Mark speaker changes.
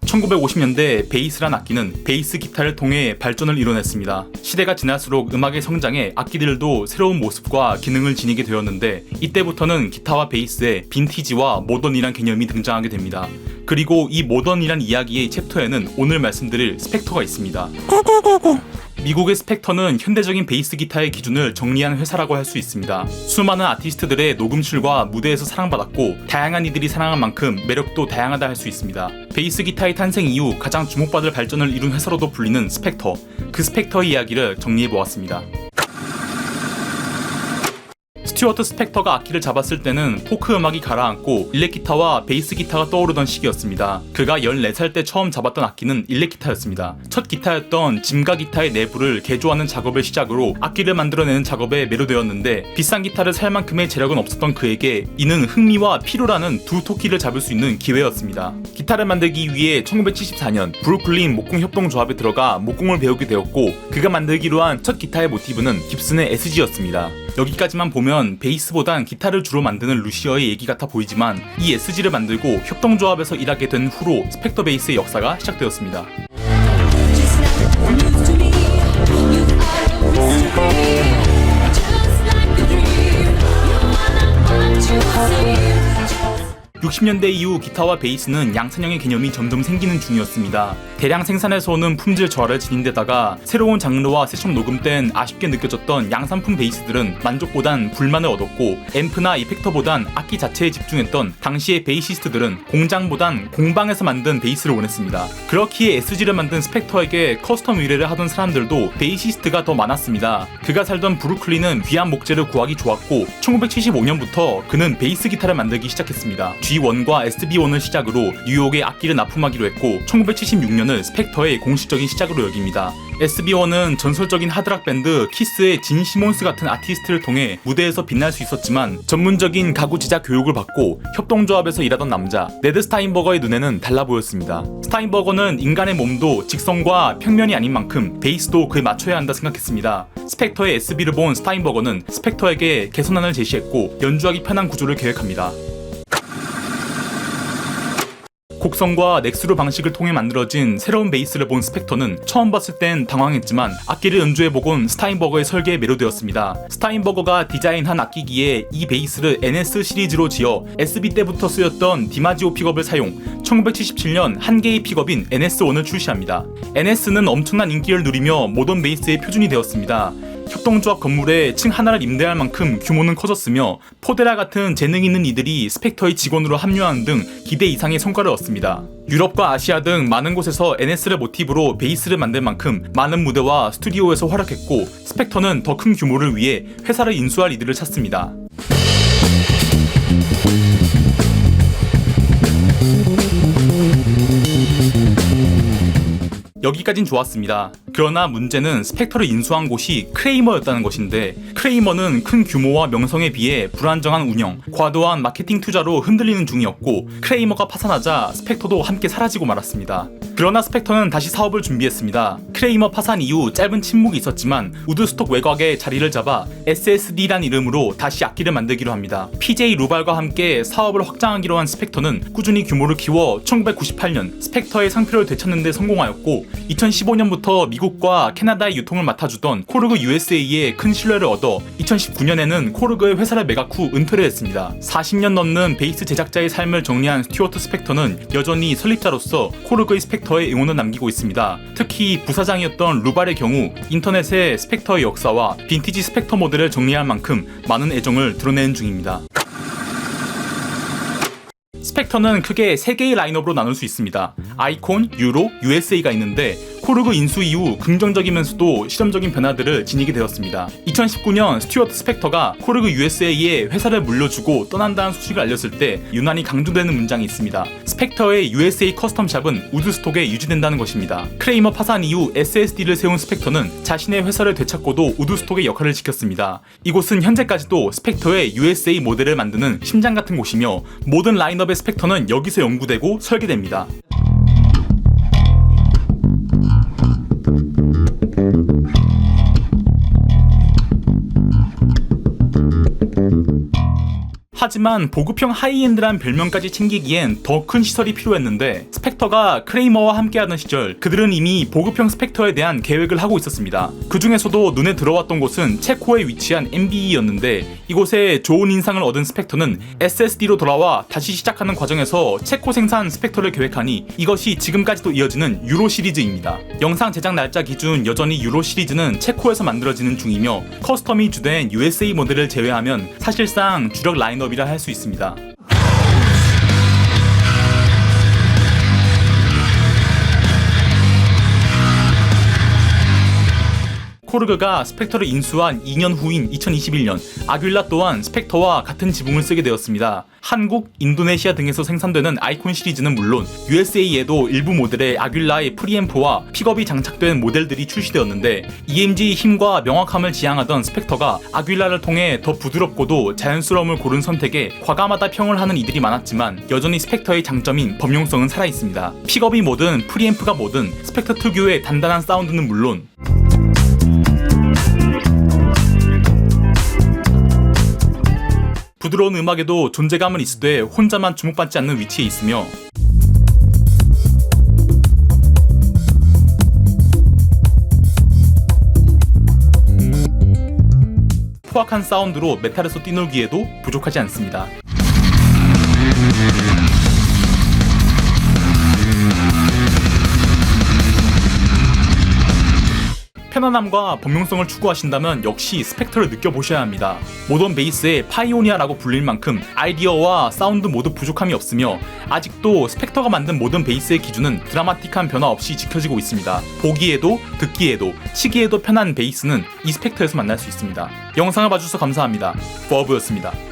Speaker 1: 1950년대 베이스란 악기는 베이스 기타를 통해 발전을 이뤄냈습니다. 시대가 지날수록 음악의 성장에 악기들도 새로운 모습과 기능을 지니게 되었는데, 이때부터는 기타와 베이스에 빈티지와 모던이란 개념이 등장하게 됩니다. 그리고 이 모던이란 이야기의 챕터에는 오늘 말씀드릴 스펙터가 있습니다. 미국의 스펙터는 현대적인 베이스 기타의 기준을 정리한 회사라고 할 수 있습니다. 수많은 아티스트들의 녹음실과 무대에서 사랑받았고, 다양한 이들이 사랑한 만큼 매력도 다양하다 할 수 있습니다. 베이스 기타의 탄생 이후 가장 주목받을 발전을 이룬 회사로도 불리는 스펙터, 그 스펙터의 이야기를 정리해보았습니다. 스튜어트 스펙터가 악기를 잡았을 때는 포크 음악이 가라앉고 일렉 기타와 베이스 기타가 떠오르던 시기였습니다. 그가 14살 때 처음 잡았던 악기는 일렉 기타였습니다. 첫 기타였던 짐가 기타의 내부를 개조하는 작업을 시작으로 악기를 만들어내는 작업에 매료되었는데, 비싼 기타를 살 만큼의 재력은 없었던 그에게 이는 흥미와 필요라는 두 토끼를 잡을 수 있는 기회였습니다. 기타를 만들기 위해 1974년 브루클린 목공협동조합에 들어가 목공을 배우게 되었고, 그가 만들기로 한 첫 기타의 모티브는 깁슨의 SG였습니다. 여기까지만 보면 베이스보단 기타를 주로 만드는 루시어의 얘기 같아 보이지만, 이 SG를 만들고 협동조합에서 일하게 된 후로 스펙터 베이스의 역사가 시작되었습니다. 60년대 이후 기타와 베이스는 양산형의 개념이 점점 생기는 중이었습니다. 대량 생산에서 오는 품질 저하를 지닌 데다가 새로운 장르와 세션 녹음 땐 아쉽게 느껴졌던 양산품 베이스들은 만족보단 불만을 얻었고, 앰프나 이펙터보단 악기 자체에 집중했던 당시의 베이시스트들은 공장보단 공방에서 만든 베이스를 원했습니다. 그렇기에 SG를 만든 스펙터에게 커스텀 의뢰를 하던 사람들도 베이시스트가 더 많았습니다. 그가 살던 브루클린은 귀한 목재를 구하기 좋았고, 1975년부터 그는 베이스 기타를 만들기 시작했습니다. G1과 SB1을 시작으로 뉴욕에 악기를 납품하기로 했고, 1976년을 스펙터의 공식적인 시작으로 여깁니다. SB1은 전설적인 하드락 밴드 키스의 진 시몬스 같은 아티스트를 통해 무대에서 빛날 수 있었지만, 전문적인 가구 제작 교육을 받고 협동조합에서 일하던 남자 네드 스타인버거의 눈에는 달라 보였습니다. 스타인버거는 인간의 몸도 직선과 평면이 아닌 만큼 베이스도 그에 맞춰야 한다 생각했습니다. 스펙터의 SB를 본 스타인버거는 스펙터에게 개선안을 제시했고, 연주하기 편한 구조를 계획합니다. 곡선과 넥스루 방식을 통해 만들어진 새로운 베이스를 본 스펙터는 처음 봤을 땐 당황했지만, 악기를 연주해보곤 스타인버거의 설계에 매료되었습니다. 스타인버거가 디자인한 악기기에 이 베이스를 NS 시리즈로 지어 SB 때부터 쓰였던 디마지오 픽업을 사용, 1977년 한 개의 픽업인 NS1을 출시합니다. NS는 엄청난 인기를 누리며 모던 베이스의 표준이 되었습니다. 협동조합 건물에 층 하나를 임대할 만큼 규모는 커졌으며, 포데라 같은 재능 있는 이들이 스펙터의 직원으로 합류하는 등 기대 이상의 성과를 얻습니다. 유럽과 아시아 등 많은 곳에서 NS를 모티브로 베이스를 만들 만큼 많은 무대와 스튜디오에서 활약했고, 스펙터는 더 큰 규모를 위해 회사를 인수할 이들을 찾습니다. 여기까진 좋았습니다. 그러나 문제는 스펙터를 인수한 곳이 크레이머였다는 것인데, 크레이머는 큰 규모와 명성에 비해 불안정한 운영, 과도한 마케팅 투자로 흔들리는 중이었고, 크레이머가 파산하자 스펙터도 함께 사라지고 말았습니다. 그러나 스펙터는 다시 사업을 준비했습니다. 크레이머 파산 이후 짧은 침묵이 있었지만 우드스톡 외곽에 자리를 잡아 SSD란 이름으로 다시 악기를 만들기로 합니다. PJ 루발과 함께 사업을 확장하기로 한 스펙터는 꾸준히 규모를 키워 1998년 스펙터의 상표를 되찾는 데 성공하였고, 2015년부터 미국과 캐나다의 유통을 맡아주던 코르그 USA의 큰 신뢰를 얻어 2019년에는 코르그의 회사를 매각 후 은퇴를 했습니다. 40년 넘는 베이스 제작자의 삶을 정리한 스튜어트 스펙터는 여전히 설립자로서 코르그의 스펙터에 응원을 남기고 있습니다. 특히 부사장이었던 루발의 경우 인터넷에 스펙터의 역사와 빈티지 스펙터 모델을 정리할 만큼 많은 애정을 드러내는 중입니다. 스펙터는 크게 3개의 라인업으로 나눌 수 있습니다. 아이콘, 유로, USA가 있는데, 코르그 인수 이후 긍정적이면서도 실험적인 변화들을 지니게 되었습니다. 2019년 스튜어트 스펙터가 코르그 USA에 회사를 물려주고 떠난다는 소식을 알렸을 때 유난히 강조되는 문장이 있습니다. 스펙터의 USA 커스텀샵은 우드스톡에 유지된다는 것입니다. 크레이머 파산 이후 SSD를 세운 스펙터는 자신의 회사를 되찾고도 우드스톡의 역할을 지켰습니다. 이곳은 현재까지도 스펙터의 USA 모델을 만드는 심장 같은 곳이며, 모든 라인업의 스펙터는 여기서 연구되고 설계됩니다. 하지만 보급형 하이엔드란 별명까지 챙기기엔 더 큰 시설이 필요했는데 스펙터가 크레이머와 함께하던 시절 그들은 이미 보급형 스펙터에 대한 계획을 하고 있었습니다. 그 중에서도 눈에 들어왔던 곳은 체코에 위치한 MBE였는데 이곳에 좋은 인상을 얻은 스펙터는 SSD로 돌아와 다시 시작하는 과정에서 체코 생산 스펙터를 계획하니 이것이 지금까지도 이어지는 유로 시리즈입니다. 영상 제작 날짜 기준 여전히 유로 시리즈는 체코에서 만들어지는 중이며 커스텀이 주된 USA 모델을 제외하면 사실상 주력 라인업이라 할 수 있습니다. 코르그가 스펙터를 인수한 2년 후인 2021년 아귤라 또한 스펙터와 같은 지붕을 쓰게 되었습니다. 한국, 인도네시아 등에서 생산되는 아이콘 시리즈는 물론 USA에도 일부 모델에 아귤라의 프리앰프와 픽업이 장착된 모델들이 출시되었는데 EMG의 힘과 명확함을 지향하던 스펙터가 아귤라를 통해 더 부드럽고도 자연스러움을 고른 선택에 과감하다 평을 하는 이들이 많았지만 여전히 스펙터의 장점인 범용성은 살아있습니다. 픽업이 뭐든 프리앰프가 뭐든 스펙터 특유의 단단한 사운드는 물론 부드러운 음악에도 존재감은 있으되 혼자만 주목받지 않는 위치에 있으며 포악한 사운드로 메탈에서 뛰놀기에도 부족하지 않습니다. 편안함과 범용성을 추구하신다면 역시 스펙터를 느껴보셔야 합니다. 모던 베이스의 파이오니아라고 불릴 만큼 아이디어와 사운드 모두 부족함이 없으며 아직도 스펙터가 만든 모던 베이스의 기준은 드라마틱한 변화 없이 지켜지고 있습니다. 보기에도 듣기에도 치기에도 편한 베이스는 이 스펙터에서 만날 수 있습니다. 영상을 봐주셔서 감사합니다. 버브였습니다.